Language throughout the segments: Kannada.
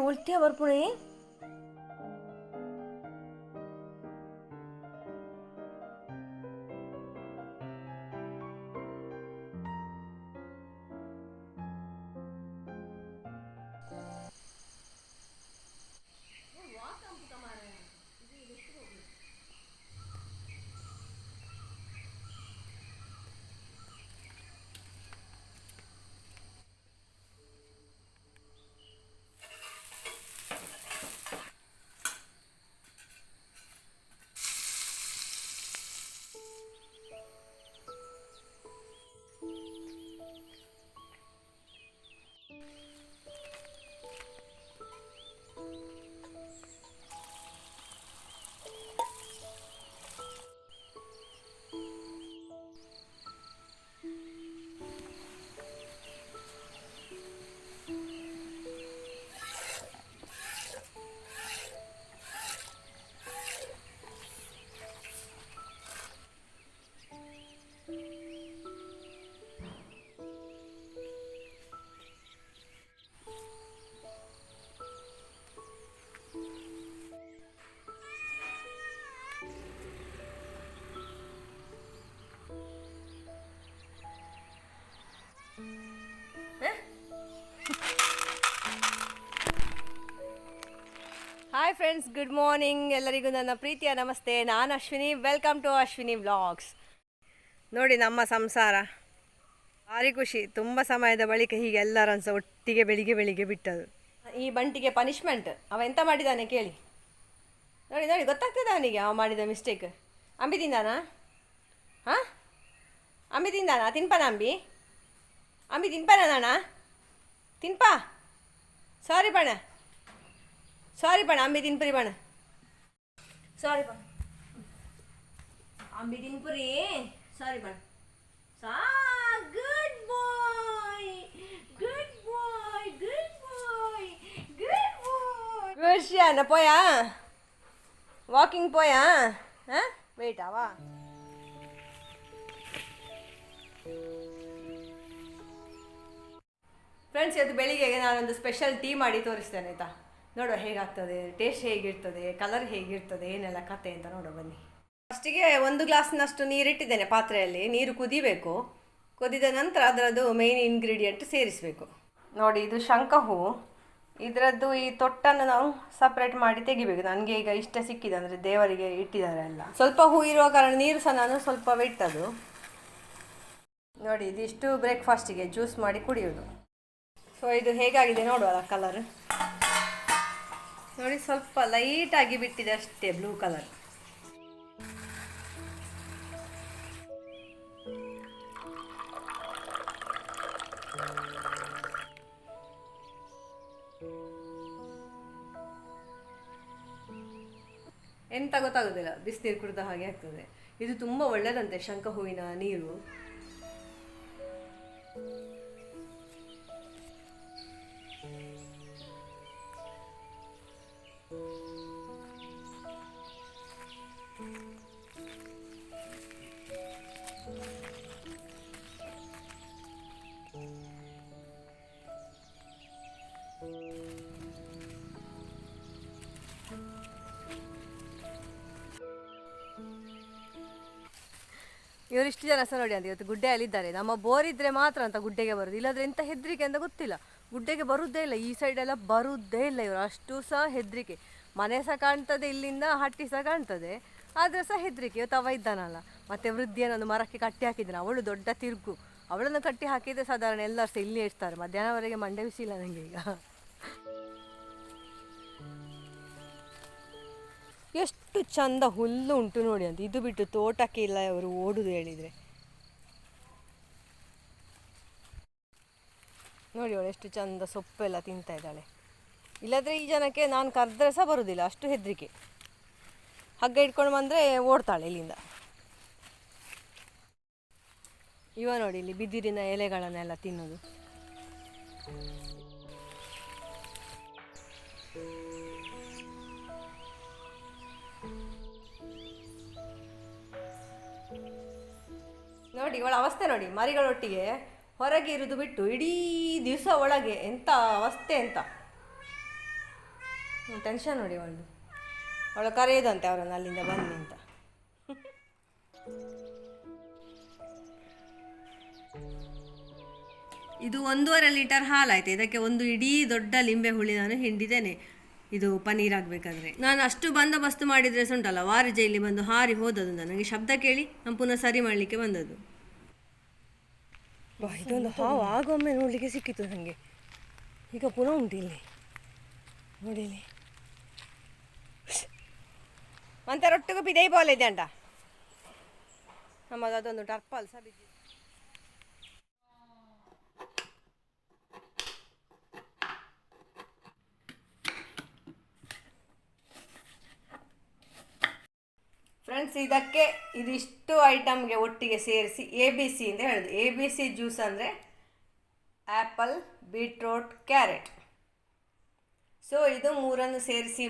उल्टिया ಬರ್ಪುಣಿ ಹಾಯ್ ಫ್ರೆಂಡ್ಸ್, ಗುಡ್ ಮಾರ್ನಿಂಗ್. ಎಲ್ಲರಿಗೂ ನನ್ನ ಪ್ರೀತಿಯ ನಮಸ್ತೆ. ನಾನು Ashwini. Welcome to Ashwini vlogs. ನೋಡಿ ನಮ್ಮ ಸಂಸಾರ ಭಾರಿ ಖುಷಿ. ತುಂಬ ಸಮಯದ ಬಳಿಕ ಹೀಗೆ ಎಲ್ಲರೂ ಸಹ ಒಟ್ಟಿಗೆ ಬೆಳಿಗ್ಗೆ ಬಿಟ್ಟದು. ಈ ಬಂಟಿಗೆ ಪನಿಷ್ಮೆಂಟ್ ಅವ ಎಂತ ಮಾಡಿದ್ದಾನೆ ಕೇಳಿ. ನೋಡಿ ನೋಡಿ ಗೊತ್ತಾಗ್ತದೆ ಅವನಿಗೆ ಅವ ಮಾಡಿದ ಮಿಸ್ಟೇಕ್. ಅಂಬಿ ತಿಂದಾನ? ಹಾಂ, ಅಂಬಿ ತಿಂದಾನ? ತಿನ್ಪನ ಅಂಬಿ? ಅಂಬಿ ತಿನ್ಪನ ನಾಣ? ತಿನ್ಪ. ಸಾರಿ ಬಣ, ಸಾರಿ ಬಣ. ಅಂಬಿ ತಿನ್ಪುರಿ ಬಣ. ಸಾರಿ ಬಣ, ಅಂಬಿ ತಿನ್ಪುರಿ. ಸಾರಿ ಬಣ. ಗುಡ್ ಬಾಯ್, ಗುಡ್ ಬಾಯ್, ಗುಡ್ ಬಾಯ್, ಗುಡ್ ಬಾಯ್. ಖುಷಿಯಾನ ಪೋಯಾ? ವಾಕಿಂಗ್ ಪೋಯಾ? ಹಾಂ, ವೇಟಾವಾ? ಫ್ರೆಂಡ್ಸ್, ಇವತ್ತು ಬೆಳಿಗ್ಗೆಗೆ ನಾನೊಂದು ಸ್ಪೆಷಲ್ ಟೀ ಮಾಡಿ ತೋರಿಸ್ತೇನೆ ಆಯಿತಾ. ನೋಡುವ ಹೇಗಾಗ್ತದೆ, ಟೇಸ್ಟ್ ಹೇಗಿರ್ತದೆ, ಕಲರ್ ಹೇಗಿರ್ತದೆ, ಏನೆಲ್ಲ ಕತೆ ಅಂತ ನೋಡುವ ಬನ್ನಿ. ಫಸ್ಟಿಗೆ 1 ಗ್ಲಾಸ್ನಷ್ಟು ನೀರಿಟ್ಟಿದ್ದೇನೆ ಪಾತ್ರೆಯಲ್ಲಿ. ನೀರು ಕುದಿಬೇಕು. ಕುದಿದ ನಂತರ ಅದರದ್ದು ಮೇಯ್ನ್ ಇಂಗ್ರೀಡಿಯೆಂಟ್ ಸೇರಿಸಬೇಕು. ನೋಡಿ, ಇದು ಶಂಖ ಹೂವು. ಇದರದ್ದು ಈ ತೊಟ್ಟನ್ನು ನಾವು ಸಪ್ರೇಟ್ ಮಾಡಿ ತೆಗಿಬೇಕು. ನನಗೆ ಈಗ ಇಷ್ಟ ಸಿಕ್ಕಿದೆ, ಅಂದರೆ ದೇವರಿಗೆ ಇಟ್ಟಿದ್ದಾರೆ ಎಲ್ಲ. ಸ್ವಲ್ಪ ಹೂ ಇರುವ ಕಾರಣ ನೀರು ಸಹ ನಾನು ಸ್ವಲ್ಪ ಬಿಟ್ಟದು. ನೋಡಿ, ಇದಿಷ್ಟು ಬ್ರೇಕ್ಫಾಸ್ಟಿಗೆ ಜ್ಯೂಸ್ ಮಾಡಿ ಕುಡಿಯೋದು. ಸೊ ಇದು ಹೇಗಾಗಿದೆ ನೋಡುವಲ್ಲ ಕಲರ್. ನೋಡಿ, ಸ್ವಲ್ಪ ಲೈಟಾಗಿ ಬಿಟ್ಟಿದೆ ಅಷ್ಟೇ, ಬ್ಲೂ ಕಲರ್. ಎಂತ ಗೊತ್ತಾಗೋದಿಲ್ಲ, ಬಿಸಿನೀರು ಕುಡಿದ ಹಾಗೆ ಆಗ್ತದೆ. ಇದು ತುಂಬ ಒಳ್ಳೆಯದಂತೆ ಶಂಖ ಹೂವಿನ ನೀರು. ಇವರಿಷ್ಟು ಜನ ಸಹ ನೋಡಿ ಅಂತ ಇವತ್ತು ಗುಡ್ಡೆಯಲ್ಲಿದ್ದಾರೆ. ನಮ್ಮ ಬೋರ್ ಇದ್ದರೆ ಮಾತ್ರ ಅಂತ ಗುಡ್ಡೆಗೆ ಬರೋದು, ಇಲ್ಲಾಂದರೆ ಎಂಥ ಹೆದರಿಕೆ ಅಂತ ಗೊತ್ತಿಲ್ಲ. ಗುಡ್ಡೆಗೆ ಬರುವುದೇ ಇಲ್ಲ, ಈ ಸೈಡೆಲ್ಲ ಬರುವುದೇ ಇಲ್ಲ ಇವರು. ಅಷ್ಟು ಸಹ ಹೆದರಿಕೆ. ಮನೆ ಸಹ ಕಾಣ್ತದೆ, ಇಲ್ಲಿಂದ ಹಟ್ಟಿ ಸಹ ಕಾಣ್ತದೆ, ಆದರೆ ಸಹ ಹೆದರಿಕೆ. ಇವತ್ತು ಅವ ಇದ್ದಾನಲ್ಲ, ಮತ್ತು ವೃದ್ಧಿಯನ್ನೊಂದು ಮರಕ್ಕೆ ಕಟ್ಟಿ ಹಾಕಿದ್ದಾನೆ. ಅವಳು ದೊಡ್ಡ ತಿರುಗು. ಅವಳನ್ನು ಕಟ್ಟಿ ಹಾಕಿದರೆ ಸಾಧಾರಣ ಎಲ್ಲರೂ ಸಹ ಇಲ್ಲಿ ಇರ್ತಾರೆ. ಮಧ್ಯಾಹ್ನವರೆಗೆ ಮಂಡೆ ಬಿಸಿಲ್ಲ ನನಗೆ ಈಗ. ಎಷ್ಟು ಚಂದ ಹುಲ್ಲು ಉಂಟು ನೋಡಿ ಅಂತ. ಇದು ಬಿಟ್ಟು ತೋಟಕ್ಕೆ ಇಲ್ಲ ಅವರು ಓಡುದು ಹೇಳಿದರೆ. ನೋಡಿ ಅವಳು ಎಷ್ಟು ಚಂದ ಸೊಪ್ಪೆಲ್ಲ ತಿಂತಾ ಇದ್ದಾಳೆ. ಇಲ್ಲದ್ರೆ ಈ ಜನಕ್ಕೆ ನಾನು ಕರೆದ್ರೆ ಸಹ ಬರುವುದಿಲ್ಲ, ಅಷ್ಟು ಹೆದರಿಕೆ. ಹಗ್ಗ ಇಟ್ಕೊಂಡು ಬಂದರೆ ಓಡ್ತಾಳೆ ಇಲ್ಲಿಂದ. ಇವ ನೋಡಿ ಇಲ್ಲಿ ಬಿದಿರಿನ ಎಲೆಗಳನ್ನೆಲ್ಲ ತಿನ್ನೋದು. ನೋಡಿ ಇವಳ ಅವಸ್ಥೆ ನೋಡಿ. ಮರಿಗಳೊಟ್ಟಿಗೆ ಹೊರಗೆ ಇರುವುದು ಬಿಟ್ಟು ಇಡೀ ದಿವಸ ಒಳಗೆ. ಎಂಥ ಅವಸ್ಥೆ ಅಂತ. ಟೆನ್ಷನ್ ನೋಡಿ ಅವಳು ಕರೆಯೋದಂತೆ ಅವರನ್ನು ಅಲ್ಲಿಂದ ಬನ್ನಿ ಅಂತ. ಇದು 1.5 ಲೀಟರ್ ಹಾಲಾಯಿತು. ಇದಕ್ಕೆ ಒಂದು ಇಡೀ ದೊಡ್ಡ ಲಿಂಬೆ ಹುಳಿ ನಾನು ಹಿಂಡಿದ್ದೇನೆ ಇದು ಪನ್ನೀರ್ ಆಗಬೇಕಾದ್ರೆ. ನಾನು ಅಷ್ಟು ಬಂದೋಬಸ್ತು ಮಾಡಿದರೆ ಉಂಟಲ್ಲ, ವಾರಜೆ ಇಲ್ಲಿ ಬಂದು ಹಾರಿ ಹೋದದ್ದು. ನನಗೆ ಶಬ್ದ ಕೇಳಿ ನಾನು ಪುನಃ ಸರಿ ಮಾಡಲಿಕ್ಕೆ ಬಂದದ್ದು. ಇದೊಂದು ಹಾವು ಆಗೊಮ್ಮೆ ನೋಡಲಿಕ್ಕೆ ಸಿಕ್ಕಿತ್ತು ನನಗೆ. ಈಗ ಪುನಃ ಉಂಟು ಇಲ್ಲಿ ನೋಡಿಲಿ. ಮತ್ತೆ ರೊಟ್ಟಿಗೆ ಬಿದೇ ಬೋಲ್ ಇದೆ ಅಂಟ ನಮ್ಮದು. ಅದೊಂದು ಟರ್ಪಲ್ ಸಹ ಬಿದ್ದಿದೆ. ಫ್ರೆಂಡ್ಸ್, ಇದಕ್ಕೆ ಇದಿಷ್ಟು ಐಟಮ್ಗೆ ಒಟ್ಟಿಗೆ ಸೇರಿಸಿ ABC ಅಂತ ಹೇಳೋದು. ABC ಜ್ಯೂಸ್ ಅಂದರೆ ಆ್ಯಪಲ್, ಬೀಟ್ರೋಟ್, ಕ್ಯಾರೆಟ್. ಸೊ ಇದು ಮೂರನ್ನು ಸೇರಿಸಿ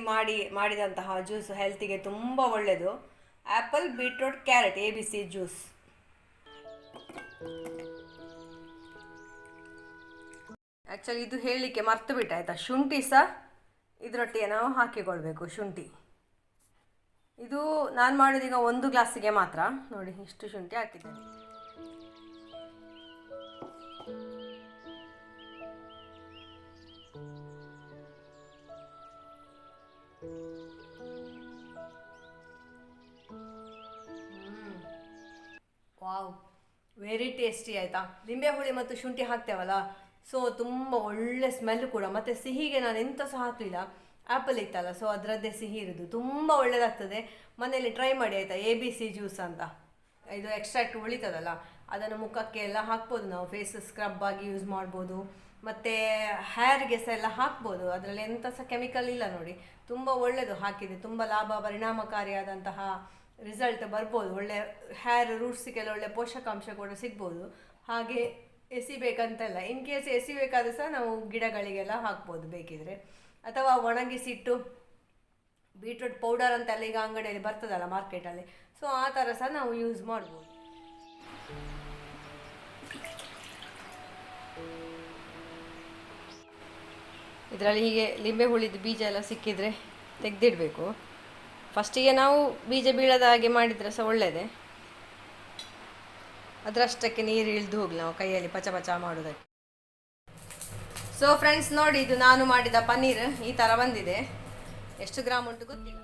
ಮಾಡಿದಂತಹ ಜ್ಯೂಸ್ ಹೆಲ್ತಿಗೆ ತುಂಬ ಒಳ್ಳೆಯದು. Apple, beetroot, carrot ABC juice. Actually ಇದು ಹೇಳಲಿಕ್ಕೆ ಮರ್ತು ಬಿಟ್ಟಾಯ್ತಾ, ಶುಂಠಿ ಸಹ ಇದರೊಟ್ಟಿಗೆ ನಾವು ಹಾಕಿಕೊಳ್ಬೇಕು. ಶುಂಠಿ ಇದು ನಾನು ಮಾಡೋದೀಗ 1 ಗ್ಲಾಸಿಗೆ ಮಾತ್ರ. ನೋಡಿ ಇಷ್ಟು ಶುಂಠಿ ಹಾಕಿದ್ದೇನೆ. ವಾವ್, ವೆರಿ ಟೇಸ್ಟಿ ಆಯಿತಾ. ಲಿಂಬೆ ಹುಳಿ ಮತ್ತು ಶುಂಠಿ ಹಾಕ್ತೇವಲ್ಲ, ಸೊ ತುಂಬ ಒಳ್ಳೆ ಸ್ಮೆಲ್ ಕೂಡ. ಮತ್ತು ಸಿಹಿಗೆ ನಾನು ಎಂತ ಸಹ ಹಾಕಲಿಲ್ಲ, ಆ್ಯಪಲ್ ಇತ್ತಲ್ಲ, ಸೊ ಅದರದ್ದೇ ಸಿಹಿ ಇರೋದು ತುಂಬ ಒಳ್ಳೆಯದಾಗ್ತದೆ. ಮನೆಯಲ್ಲಿ ಟ್ರೈ ಮಾಡಿ ಆಯಿತಾ. ABC ಜ್ಯೂಸ್ ಅಂತ ಇದು ಎಕ್ಸ್ಟ್ರಾಕ್ಟ್ ಉಳಿತದಲ್ಲ, ಅದನ್ನು ಮುಖಕ್ಕೆ ಎಲ್ಲ ಹಾಕ್ಬೋದು ನಾವು. ಫೇಸ್ ಸ್ಕ್ರಬ್ ಆಗಿ ಯೂಸ್ ಮಾಡ್ಬೋದು, ಮತ್ತು ಹೇರ್ಗೆ ಸಹ ಎಲ್ಲ ಹಾಕ್ಬೋದು. ಅದರಲ್ಲಿ ಎಂಥ ಸಹ ಕೆಮಿಕಲ್ ಇಲ್ಲ ನೋಡಿ. ತುಂಬ ಒಳ್ಳೆಯದು ಹಾಕಿದೆ. ತುಂಬ ಲಾಭ, ಪರಿಣಾಮಕಾರಿಯಾದಂತಹ ರಿಸಲ್ಟ್ ಬರ್ಬೋದು. ಒಳ್ಳೆ ಹೇರ್ ರೂಟ್ಸಿಗೆಲ್ಲ ಒಳ್ಳೆ ಪೋಷಕಾಂಶ ಕೂಡ ಸಿಗ್ಬೋದು. ಹಾಗೆ ಎಸಿಬೇಕಂತಲ್ಲ, ಇನ್ ಕೇಸ್ ಎಸಿಬೇಕಾದ್ರೆ ಸಹ ನಾವು ಗಿಡಗಳಿಗೆಲ್ಲ ಹಾಕ್ಬೋದು ಬೇಕಿದ್ರೆ. ಅಥವಾ ಒಣಗಿಸಿಟ್ಟು ಬೀಟ್ರೂಟ್ ಪೌಡರ್ ಅಂತೆಲ್ಲ ಈಗ ಅಂಗಡಿಯಲ್ಲಿ ಬರ್ತದಲ್ಲ ಮಾರ್ಕೆಟಲ್ಲಿ, ಸೊ ಆ ಥರ ಸಹ ನಾವು ಯೂಸ್ ಮಾಡ್ಬೋದು. ಇದರಲ್ಲಿ ಹೀಗೆ ಲಿಂಬೆ ಹುಳಿದು ಬೀಜ ಎಲ್ಲ ಸಿಕ್ಕಿದರೆ ತೆಗೆದಿಡಬೇಕು. ಫಸ್ಟಿಗೆ ನಾವು ಬೀಜ ಬೀಳದ ಹಾಗೆ ಮಾಡಿದರೆ ಸಹ ಒಳ್ಳೆಯದೇ. ಅದರಷ್ಟಕ್ಕೆ ನೀರು ಇಳಿದು ಹೋಗಲಿ ನಾವು ಕೈಯಲ್ಲಿ ಪಚ ಪಚ ಮಾಡೋದಕ್ಕೆ. ಸೊ ಫ್ರೆಂಡ್ಸ್ ನೋಡಿ, ಇದು ನಾನು ಮಾಡಿದ ಪನ್ನೀರ್ ಈ ಥರ ಬಂದಿದೆ. ಎಷ್ಟು ಗ್ರಾಮ್ ಉಂಟು ಗೊತ್ತಿಲ್ಲ.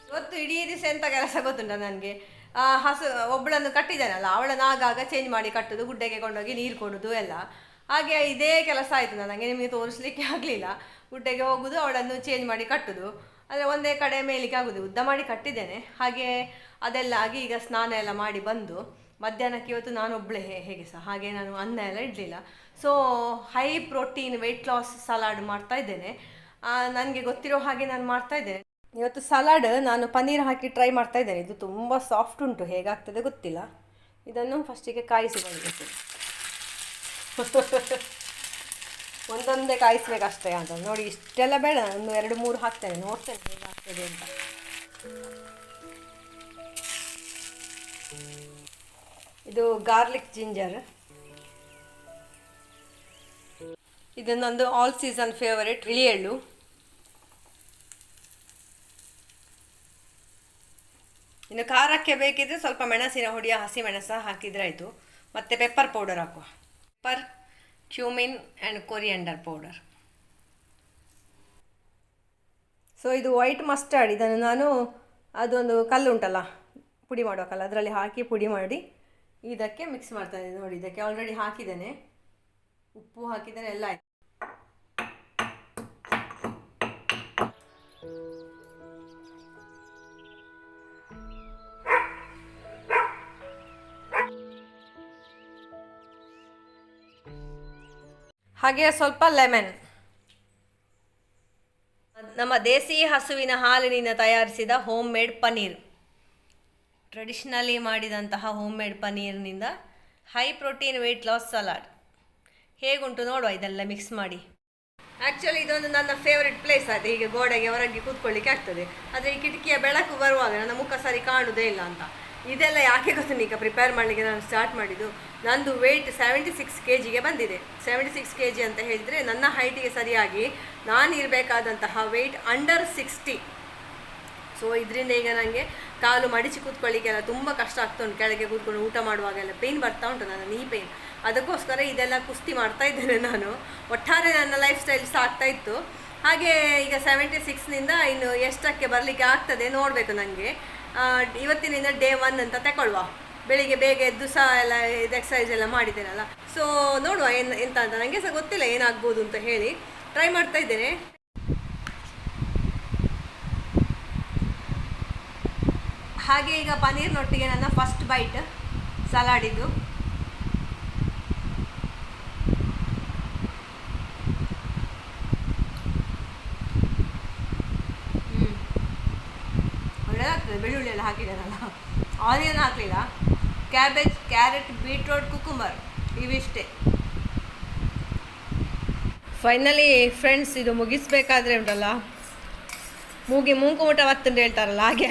ಇವತ್ತು ಇಡೀ ದಿವಸ ಎಂಥ ಕೆಲಸ ಗೊತ್ತುಂಟ ನನಗೆ. ಒಬ್ಬಳನ್ನು ಕಟ್ಟಿದ್ದಾನಲ್ಲ, ಅವಳನ್ನು ಆಗಾಗ ಚೇಂಜ್ ಮಾಡಿ ಕಟ್ಟೋದು, ಗುಡ್ಡೆಗೆ ಕೊಂಡೋಗಿ ನೀರು ಕೊಡೋದು ಎಲ್ಲ. ಹಾಗೆ ಇದೇ ಕೆಲಸ ಆಯಿತು ನನಗೆ. ನಿಮಗೆ ತೋರಿಸ್ಲಿಕ್ಕೆ ಆಗಲಿಲ್ಲ. ಗುಡ್ಡೆಗೆ ಹೋಗೋದು, ಅವಳನ್ನು ಚೇಂಜ್ ಮಾಡಿ ಕಟ್ಟೋದು. ಅಂದರೆ ಒಂದೇ ಕಡೆ ಮೇಲಿಕ್ಕೆ ಆಗೋದು. ಉದ್ದ ಮಾಡಿ ಕಟ್ಟಿದ್ದೇನೆ. ಹಾಗೆ ಅದೆಲ್ಲ ಆಗಿ ಈಗ ಸ್ನಾನ ಎಲ್ಲ ಮಾಡಿ ಬಂದು ಮಧ್ಯಾಹ್ನಕ್ಕೆ ಇವತ್ತು ನಾನು ಒಬ್ಬಳೇ ಹೇಗೆ ಸಹ, ಹಾಗೆ ನಾನು ಅನ್ನ ಎಲ್ಲ ಇಡಲಿಲ್ಲ. So high protein weight loss salad ಮಾಡ್ತಾ ಇದ್ದೇನೆ. ನನಗೆ ಗೊತ್ತಿರೋ ಹಾಗೆ ನಾನು ಮಾಡ್ತಾ ಇದ್ದೇನೆ. ಇವತ್ತು ಸಲಾಡ್ ನಾನು ಪನ್ನೀರ್ ಹಾಕಿ ಟ್ರೈ ಮಾಡ್ತಾ ಇದ್ದೇನೆ. ಇದು ತುಂಬ ಸಾಫ್ಟ್ ಉಂಟು, ಹೇಗಾಗ್ತದೆ ಗೊತ್ತಿಲ್ಲ. ಇದನ್ನು ಫಸ್ಟಿಗೆ ಕಾಯಿಸಿಕೊಳ್ಬೇಕು. ಒಂದೊಂದೇ ಕಾಯಿಸ್ಬೇಕಷ್ಟೇ ಅಂತ ನೋಡಿ. ಇಷ್ಟೆಲ್ಲ ಬೇಡ, ಒಂದು 2-3 ಹಾಕ್ತೇನೆ, ನೋಡ್ತೇನೆ ಹೇಗಾಗ್ತದೆ ಅಂತ. ಇದು ಗಾರ್ಲಿಕ್ ಜಿಂಜರ್. ಇದನ್ನೊಂದು ಆಲ್ ಸೀಸನ್ ಫೇವರೇಟ್ ಇಳಿ ಎಳ್ಳು. ಇನ್ನು ಖಾರಕ್ಕೆ ಬೇಕಿದ್ರೆ ಸ್ವಲ್ಪ ಮೆಣಸಿನ ಹುಡಿಯ ಹಸಿ ಮೆಣಸ ಹಾಕಿದರೆ ಆಯಿತು. ಮತ್ತು ಪೆಪ್ಪರ್ ಪೌಡರ್ ಹಾಕುವ. Pepper, cumin and coriander powder. So ಇದು ವೈಟ್ ಮಸ್ಟರ್ಡ್. ಇದನ್ನು ನಾನು ಅದೊಂದು ಕಲ್ಲು ಉಂಟಲ್ಲ ಪುಡಿ ಮಾಡುವ ಕಲ್ಲು, ಅದರಲ್ಲಿ ಹಾಕಿ ಪುಡಿ ಮಾಡಿ ಇದಕ್ಕೆ ಮಿಕ್ಸ್ ಮಾಡ್ತಾ ಇದ್ದೀನಿ. ನೋಡಿ, ಇದಕ್ಕೆ ಆಲ್ರೆಡಿ ಹಾಕಿದ್ದೇನೆ, ಉಪ್ಪು ಹಾಕಿದ್ದೇನೆ, ಎಲ್ಲ ಆಯ್ತು. ಹಾಗೆ ಸ್ವಲ್ಪ ಲೆಮನ್. ನಮ್ಮ ದೇಸಿ ಹಸುವಿನ ಹಾಲಿನಿಂದ ತಯಾರಿಸಿದ ಹೋಮ್ ಮೇಡ್ ಪನ್ನೀರ್. ಟ್ರೆಡಿಷ್ನಲಿ ಮಾಡಿದಂತಹ ಹೋಮ್ ಮೇಡ್ ಪನ್ನೀರ್ನಿಂದ high protein weight loss salad. ಹೇಗುಂಟು ನೋಡುವ ಇದೆಲ್ಲ ಮಿಕ್ಸ್ ಮಾಡಿ. ಆ್ಯಕ್ಚುಲಿ ಇದೊಂದು ನನ್ನ ಫೇವ್ರೆಟ್ ಪ್ಲೇಸ್ ಅದು. ಹೀಗೆ ಗೋಡೆಗೆ ಹೊರಗೆ ಕೂತ್ಕೊಳ್ಳಿಕ್ಕೆ ಆಗ್ತದೆ. ಆದರೆ ಈ ಕಿಟಕಿಯ ಬೆಳಕು ಬರುವಾಗ ನನ್ನ ಮುಖ ಸರಿ ಕಾಣುವುದೇ ಇಲ್ಲ ಅಂತ. ಇದೆಲ್ಲ ಯಾಕೆ ಗೊತ್ತು ಈಗ ಪ್ರಿಪೇರ್ ಮಾಡಲಿಕ್ಕೆ ನಾನು ಸ್ಟಾರ್ಟ್ ಮಾಡಿದ್ದು. ನಂದು ವೆಯ್ಟ್ 76 kg ಬಂದಿದೆ. 76 kg ಅಂತ ಹೇಳಿದರೆ ನನ್ನ ಹೈಟಿಗೆ ಸರಿಯಾಗಿ ನಾನು ಇರಬೇಕಾದಂತಹ ವೆಯ್ಟ್ ಅಂಡರ್ 60. ಸೊ ಇದರಿಂದ ಈಗ ನನಗೆ ಕಾಲು ಮಡಿಸಿ ಕೂತ್ಕೊಳ್ಳಿಕ್ಕೆಲ್ಲ ತುಂಬ ಕಷ್ಟ ಆಗ್ತಾ ಉಂಟು. ಕೆಳಗೆ ಕೂತ್ಕೊಂಡು ಊಟ ಮಾಡುವಾಗೆಲ್ಲ ಪೇಯ್ನ್ ಬರ್ತಾ ಉಂಟು, ನನ್ನ ನೀ ಪೇಯ್ನ್. ಅದಕ್ಕೋಸ್ಕರ ಇದೆಲ್ಲ ಕುಸ್ತಿ ಮಾಡ್ತಾ ಇದ್ದೇನೆ ನಾನು. ಒಟ್ಟಾರೆ ನನ್ನ ಲೈಫ್ ಸ್ಟೈಲ್ ಸಹ ಆಗ್ತಾ ಇತ್ತು. ಹಾಗೆ ಈಗ 76ನಿಂದ ಇನ್ನು ಎಷ್ಟಕ್ಕೆ ಬರಲಿಕ್ಕೆ ಆಗ್ತದೆ ನೋಡಬೇಕು. ನನಗೆ ಇವತ್ತಿನಿಂದ ಡೇ 1 ಅಂತ ತಗೊಳ್ಳುವ. ಬೆಳಿಗ್ಗೆ ಬೇಗ ಎದ್ದು ಸಹ ಎಲ್ಲ ಇದು ಎಕ್ಸಸೈಸ್ ಎಲ್ಲ ಮಾಡಿದ್ದೇನಲ್ಲ. ಸೊ ನೋಡುವ ಎಂತ ಅಂತ. ನನಗೆ ಸಹ ಗೊತ್ತಿಲ್ಲ ಏನಾಗ್ಬೋದು ಅಂತ ಹೇಳಿ ಟ್ರೈ ಮಾಡ್ತಾ ಇದ್ದೇನೆ. ಹಾಗೆ ಈಗ ಪನ್ನೀರ್ನೊಟ್ಟಿಗೆ ನನ್ನ ಫಸ್ಟ್ ಬೈಟ್ ಸಲಾಡಿದ್ದು. ಒಳ್ಳೆದಾಗ್ತದೆ. ಬೆಳ್ಳುಳ್ಳಿ ಎಲ್ಲ ಹಾಕಿದ್ದಾನಲ್ಲ, ಆನಿಯನ್ ಹಾಕಲಿಲ್ಲ. ಕ್ಯಾಬೇಜ್, ಕ್ಯಾರೆಟ್, ಬೀಟ್ರೋಟ್, ಕುಕುಂಬರ್ ಇವಿಷ್ಟೇ. ಫೈನಲಿ ಫ್ರೆಂಡ್ಸ್, ಇದು ಮುಗಿಸ್ಬೇಕಾದ್ರೆ ಉಂಟಲ್ಲ, ಮೂಗು ಊಟ ಒತ್ತಂಡು ಹೇಳ್ತಾರಲ್ಲ, ಹಾಗೆ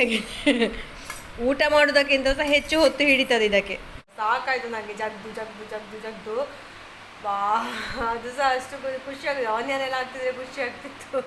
ಊಟ ಮಾಡೋದಕ್ಕಿಂತ ಸಹ ಹೆಚ್ಚು ಹೊತ್ತು ಹಿಡಿತದೆ ಇದಕ್ಕೆ. ಸಾಕಾಯಿತು ನನಗೆ ಜಗ್ದು ಜಗ್ದು ಜಗ್ದು ಜಗ್ದು. ಬಾ, ಅದು ಸಹ ಅಷ್ಟು ಖುಷಿ ಆಗಿದೆ. ಆನಿಯನ್ ಎಲ್ಲ ಹಾಕ್ತಿದ್ರೆ ಖುಷಿ ಆಗ್ತಿತ್ತು.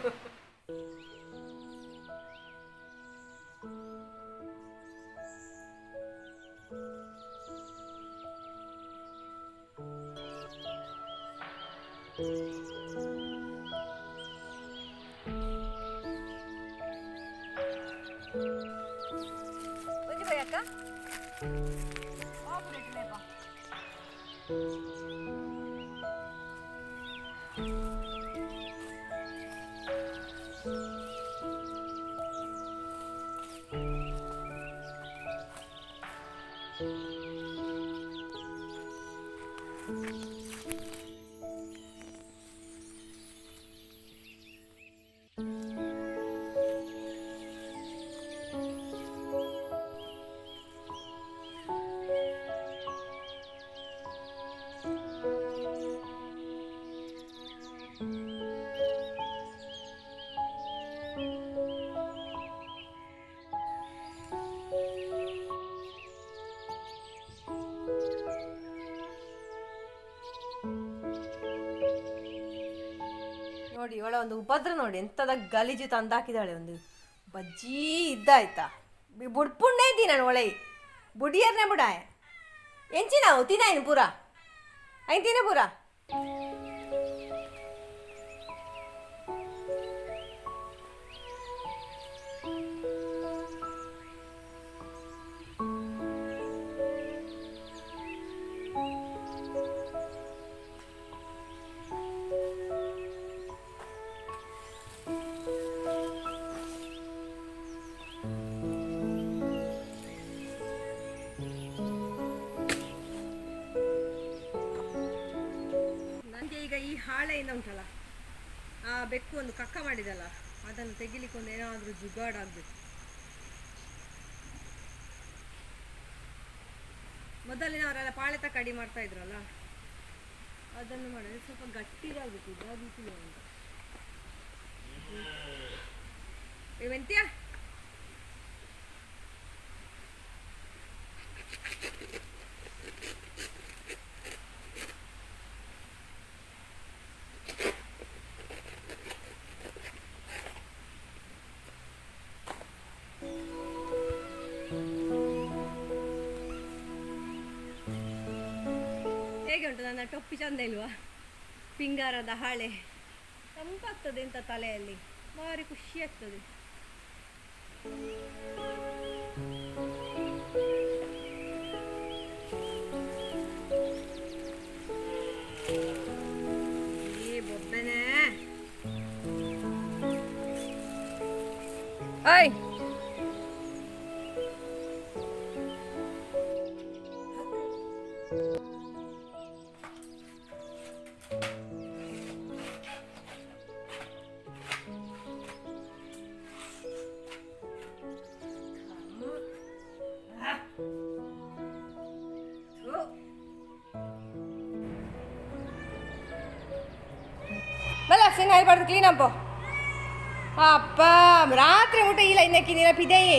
ನೋಡಿ ಇವಳ ಒಂದು ಉಪದ್ರ ನೋಡಿ, ಎಂಥದ ಗಲೀಜು ತಂದಾಕಿದಾಳೆ. ಒಂದು ಬಜ್ಜಿ ಇದ್ದಾಯ್ತಾ, ಬುಡ್ಪುಣ್ಣೆ ಇದ್ದೀನಿ ನಾನು ಒಳೆ ಬುಡಿಯರ್ನೆ ಬುಡಾಯ್ ಎಂಚಿ ನಾವು ತಿನ್ನಾಯಿನು ಪೂರ ಐನ್ ತಿನ್ನ ಪೂರ. ಈ ಹಾಳೆಯಿಂದ ಉಂಟಲ್ಲ, ಆ ಬೆಕ್ಕು ಒಂದು ಕಕ್ಕ ಮಾಡಿದಲ್ಲ, ಅದನ್ನು ತೆಗಿಲಿಕ್ಕೆ ಒಂದು ಏನಾದರೂ ಜುಗಾಡಾಗಬೇಕು. ಮೊದಲಿನವರೆಲ್ಲ ಪಾಳೆ ತಕ್ಕಡಿ ಮಾಡ್ತಾ ಇದ್ರಲ್ಲ, ಅದನ್ನು ಮಾಡಿದ್ರೆ ಸ್ವಲ್ಪ ಗಟ್ಟಿದಾಗಬೇಕು. ಇದಾಗಿತ್ತು ಅಂತ ಇವೆಂತ್ಯಾ ಹೇಗೆ ಉಂಟು ನನ್ನ ಟೊಪ್ಪಿ? ಚಂದ ಇಲ್ವಾ? ಪಿಂಗಾರದ ಹಾಳೆ ತಂಪಾಗ್ತದೆ ಅಂತ ತಲೆಯಲ್ಲಿ, ಭಾರಿ ಖುಷಿ ಆಗ್ತದೆ. ಈ ಬೊಬ್ಬೆನೆ ಐ ಕ್ಲೀನ್ ಅಪ್ಪ. ಅಪ್ಪ ರಾತ್ರಿ ಊಟ ಇಲ್ಲ ಇನ್ನಕ್ಕೆ ನೆನಪಿದೆಯೇ?